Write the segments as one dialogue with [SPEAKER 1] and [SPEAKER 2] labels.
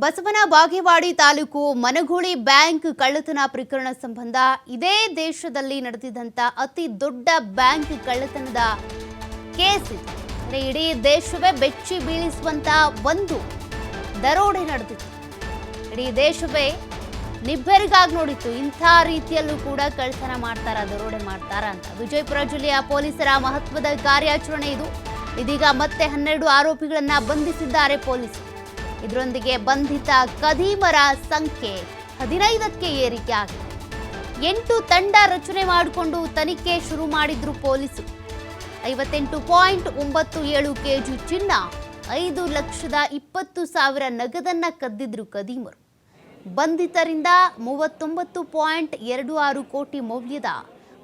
[SPEAKER 1] Basavana Bagewadi taluk Managuli bank ಕಳ್ಳತನ ಪ್ರಕರಣ ಸಂಬಂಧ ಇದೇ ದೇಶದಲ್ಲಿ ನಡೆದಿದ್ದಂತ ಅತಿ ದೊಡ್ಡ ಬ್ಯಾಂಕ್ ಕಳ್ಳತನದ ಕೇಸ್ ಇದು. ಇಡೀ ದೇಶವೇ ಬೆಚ್ಚಿ ಬೀಳಿಸುವಂತ ಒಂದು ದರೋಡೆ ನಡೆದಿತ್ತು. ಇಡೀ ದೇಶವೇ ನಿಬ್ಬೆರಗಾಗಿ ನೋಡಿತ್ತು. ಇಂಥ ರೀತಿಯಲ್ಲೂ ಕೂಡ ಕಳ್ಳತನ ಮಾಡ್ತಾರ, ದರೋಡೆ ಮಾಡ್ತಾರ ಅಂತ. ವಿಜಯಪುರ ಜಿಲ್ಲೆಯ ಪೊಲೀಸರ ಮಹತ್ವದ ಕಾರ್ಯಾಚರಣೆ ಇದು. ಇದೀಗ ಮತ್ತೆ 12 ಆರೋಪಿಗಳನ್ನ ಬಂಧಿಸಿದ್ದಾರೆ ಪೊಲೀಸರು. ಇದರೊಂದಿಗೆ ಬಂಧಿತ ಕದೀಮರ ಸಂಖ್ಯೆ 15ಕ್ಕೆ ಏರಿಕೆ ಆಗಿದೆ. 8 ತಂಡ ರಚನೆ ಮಾಡಿಕೊಂಡು ತನಿಖೆ ಶುರು ಮಾಡಿದ್ರು ಪೊಲೀಸರು. 58.97 ಕೆಜಿ ಚಿನ್ನ, 5,20,000 ನಗದನ್ನ ಕದ್ದಿದ್ರು ಕದೀಮರು. ಬಂಧಿತರಿಂದ 39.26 ಕೋಟಿ ಮೌಲ್ಯದ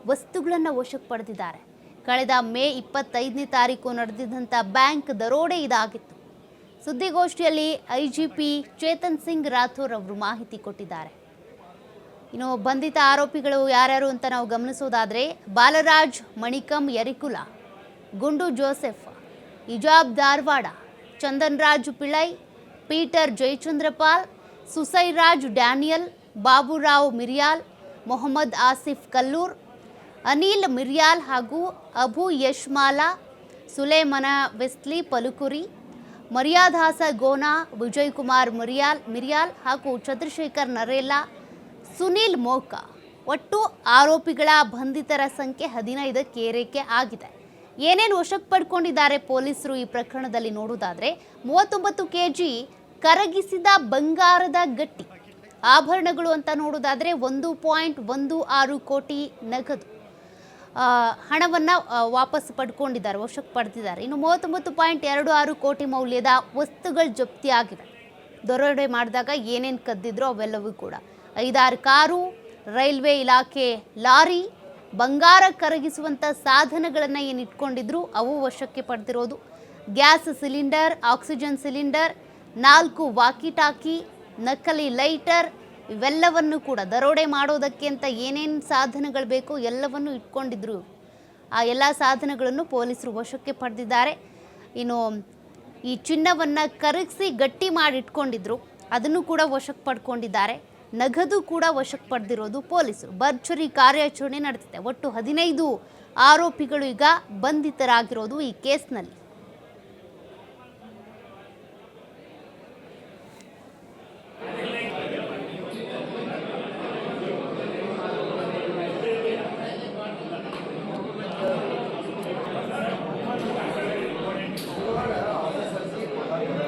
[SPEAKER 1] ವಸ್ತುಗಳನ್ನು ವಶಕ್ಕೆ ಪಡೆದಿದ್ದಾರೆ. ಕಳೆದ ಮೇ 25ನೇ ತಾರೀಕು ನಡೆದಿದ್ದಂಥ ಬ್ಯಾಂಕ್ ದರೋಡೆ ಇದಾಗಿತ್ತು. ಸುದ್ದಿಗೋಷ್ಠಿಯಲ್ಲಿ ಐಜಿಪಿ ಚೇತನ್ ಸಿಂಗ್ ರಾಥೋರ್ ಅವರು ಮಾಹಿತಿ ಕೊಟ್ಟಿದ್ದಾರೆ. ಇನ್ನು ಬಂಧಿತ ಆರೋಪಿಗಳು ಯಾರ್ಯಾರು ಅಂತ ನಾವು ಗಮನಿಸೋದಾದ್ರೆ, Balaraj Manikam Yerikula, Gundu Joseph, Ijab Dharwad, Chandan Raj Pillai, Peter Jayachandrapal, Susairaj Daniel, Baburao Miryal, Mohammed Asif Kallur, Anil Miryal ಹಾಗೂ ಅಬು ಯಶ್ಮಾಲಾ, ಸುಲೇಮನ ವೆಸ್ಲಿ ಪಲುಕುರಿ, ಮರ್ಯಾದಾಸ ಗೋನಾ, ವಿಜಯ್ ಕುಮಾರ್ ಮಿರ್ಯಾಲ್ ಹಾಗೂ ಚಂದ್ರಶೇಖರ್ ನರೇಲಾ, ಸುನಿಲ್ ಮೋಕಾ. ಒಟ್ಟು ಆರೋಪಿಗಳ ಬಂಧಿತರ ಸಂಖ್ಯೆ 15ಕ್ಕೆ ಏರಿಕೆ ಆಗಿದೆ. ಏನೇನು ವಶಕ್ಕೆ ಪಡ್ಕೊಂಡಿದ್ದಾರೆ ಪೊಲೀಸರು ಈ ಪ್ರಕರಣದಲ್ಲಿ ನೋಡುವುದಾದ್ರೆ, 39 ಕೆಜಿ ಕರಗಿಸಿದ ಬಂಗಾರದ ಗಟ್ಟಿ, ಆಭರಣಗಳು ಅಂತ ನೋಡುವುದಾದ್ರೆ 1.16 ಕೋಟಿ ನಗದು ಹಣವನ್ನು ವಾಪಸ್ ಪಡ್ಕೊಂಡಿದ್ದಾರೆ, ವಶಕ್ಕೆ ಪಡೆದಿದ್ದಾರೆ. ಇನ್ನು 39.26 ಕೋಟಿ ಮೌಲ್ಯದ ವಸ್ತುಗಳು ಜಪ್ತಿಯಾಗಿವೆ. ದರೋಡೆ ಮಾಡಿದಾಗ ಏನೇನು ಕದ್ದಿದ್ರು ಅವೆಲ್ಲವೂ ಕೂಡ 5-6 ಕಾರು, ರೈಲ್ವೆ ಇಲಾಖೆ ಲಾರಿ, ಬಂಗಾರ ಕರಗಿಸುವಂಥ ಸಾಧನಗಳನ್ನು ಏನು ಇಟ್ಕೊಂಡಿದ್ರು ಅವು ವಶಕ್ಕೆ ಪಡೆದಿರೋದು. Gas cylinder, oxygen cylinder, 4 walkie talkie, ನಕಲಿ ಲೈಟರ್, ಇವೆಲ್ಲವನ್ನು ಕೂಡ ದರೋಡೆ ಮಾಡೋದಕ್ಕೆ ಅಂತ ಏನೇನು ಸಾಧನಗಳು ಬೇಕೋ ಎಲ್ಲವನ್ನು ಇಟ್ಕೊಂಡಿದ್ರು. ಆ ಎಲ್ಲ ಸಾಧನಗಳನ್ನು ಪೊಲೀಸರು ವಶಕ್ಕೆ ಪಡೆದಿದ್ದಾರೆ. ಇನ್ನು ಈ ಚಿನ್ನವನ್ನು ಕರಗಿಸಿ ಗಟ್ಟಿ ಮಾಡಿ ಇಟ್ಕೊಂಡಿದ್ರು, ಅದನ್ನು ಕೂಡ ವಶಕ್ಕೆ ಪಡ್ಕೊಂಡಿದ್ದಾರೆ. ನಗದು ಕೂಡ ವಶಕ್ಕೆ ಪಡೆದಿರೋದು ಪೊಲೀಸರು. ಭರ್ಜರಿ ಕಾರ್ಯಾಚರಣೆ ನಡೆದಿದೆ. ಒಟ್ಟು 15 ಆರೋಪಿಗಳು ಈಗ ಬಂಧಿತರಾಗಿರೋದು ಈ ಕೇಸ್ನಲ್ಲಿ.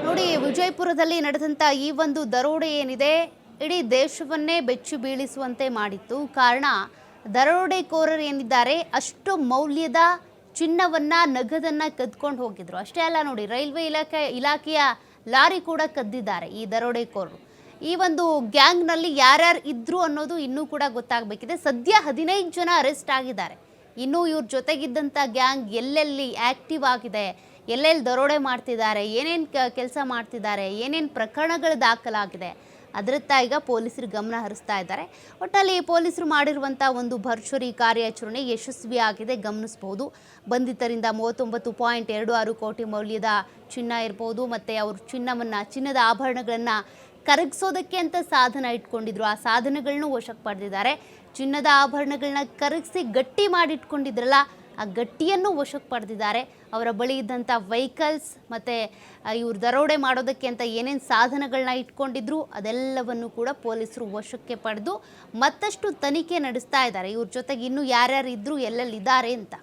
[SPEAKER 1] ನೋಡಿ, ವಿಜಯಪುರದಲ್ಲಿ ನಡೆದಂಥ ಈ ಒಂದು ದರೋಡೆ ಏನಿದೆ, ಇಡೀ ದೇಶವನ್ನೇ ಬೆಚ್ಚಿ ಬೀಳಿಸುವಂತೆ ಮಾಡಿತ್ತು. ಕಾರಣ, ದರೋಡೆಕೋರರು ಏನಿದ್ದಾರೆ ಅಷ್ಟು ಮೌಲ್ಯದ ಚಿನ್ನವನ್ನು, ನಗದನ್ನು ಕದ್ಕೊಂಡು ಹೋಗಿದ್ರು. ಅಷ್ಟೇ ಅಲ್ಲ ನೋಡಿ, ರೈಲ್ವೆ ಇಲಾಖೆಯ ಲಾರಿ ಕೂಡ ಕದ್ದಿದ್ದಾರೆ ಈ ದರೋಡೆಕೋರರು. ಈ ಒಂದು ಗ್ಯಾಂಗ್ನಲ್ಲಿ ಯಾರ್ಯಾರು ಇದ್ರು ಅನ್ನೋದು ಇನ್ನೂ ಕೂಡ ಗೊತ್ತಾಗಬೇಕಿದೆ. ಸದ್ಯ 15 ಜನ ಅರೆಸ್ಟ್ ಆಗಿದ್ದಾರೆ. ಇನ್ನೂ ಇವ್ರ ಜೊತೆಗಿದ್ದಂಥ ಗ್ಯಾಂಗ್ ಎಲ್ಲೆಲ್ಲಿ ಆ್ಯಕ್ಟಿವ್ ಆಗಿದೆ, ಎಲ್ಲೆಲ್ಲಿ ದರೋಡೆ ಮಾಡ್ತಿದ್ದಾರೆ, ಏನೇನು ಕೆಲಸ ಮಾಡ್ತಿದ್ದಾರೆ, ಏನೇನು ಪ್ರಕರಣಗಳು ದಾಖಲಾಗಿದೆ, ಅದರತ್ತ ಈಗ ಪೊಲೀಸರು ಗಮನ ಹರಿಸ್ತಾ ಇದ್ದಾರೆ. ಒಟ್ಟಲ್ಲಿ ಪೊಲೀಸರು ಮಾಡಿರುವಂಥ ಒಂದು ಭರ್ಜರಿ ಕಾರ್ಯಾಚರಣೆ ಯಶಸ್ವಿಯಾಗಿದೆ, ಗಮನಿಸಬಹುದು. ಬಂಧಿತರಿಂದ 39.26 ಕೋಟಿ ಮೌಲ್ಯದ ಚಿನ್ನ ಇರ್ಬೋದು, ಮತ್ತು ಅವರು ಚಿನ್ನದ ಆಭರಣಗಳನ್ನು ಕರಗಿಸೋದಕ್ಕೆ ಅಂತ ಸಾಧನ ಇಟ್ಕೊಂಡಿದ್ರು. ಆ ಸಾಧನಗಳನ್ನು ವಶಕ್ಕೆ ಪಡೆದಿದ್ದಾರೆ. ಚಿನ್ನದ ಆಭರಣಗಳನ್ನ ಕರಗಿಸಿ ಗಟ್ಟಿ ಮಾಡಿಟ್ಕೊಂಡಿದ್ರಲ್ಲ, ಆ ಗಟ್ಟಿಯನ್ನು ವಶಕ್ಕೆ ಪಡೆದಿದ್ದಾರೆ. ಅವರ ಬಳಿ ಇದ್ದಂಥ ವೆಹಿಕಲ್ಸ್ ಮತ್ತು ಇವರು ದರೋಡೆ ಮಾಡೋದಕ್ಕೆ ಅಂತ ಏನೇನು ಸಾಧನಗಳನ್ನ ಇಟ್ಕೊಂಡಿದ್ರು ಅದೆಲ್ಲವನ್ನು ಕೂಡ ಪೊಲೀಸರು ವಶಕ್ಕೆ ಪಡೆದು ಮತ್ತಷ್ಟು ತನಿಖೆ ನಡೆಸ್ತಾ ಇದ್ದಾರೆ. ಇವ್ರ ಜೊತೆಗೆ ಇನ್ನೂ ಯಾರ್ಯಾರು ಇದ್ರು, ಎಲ್ಲೆಲ್ಲಿದ್ದಾರೆ ಅಂತ.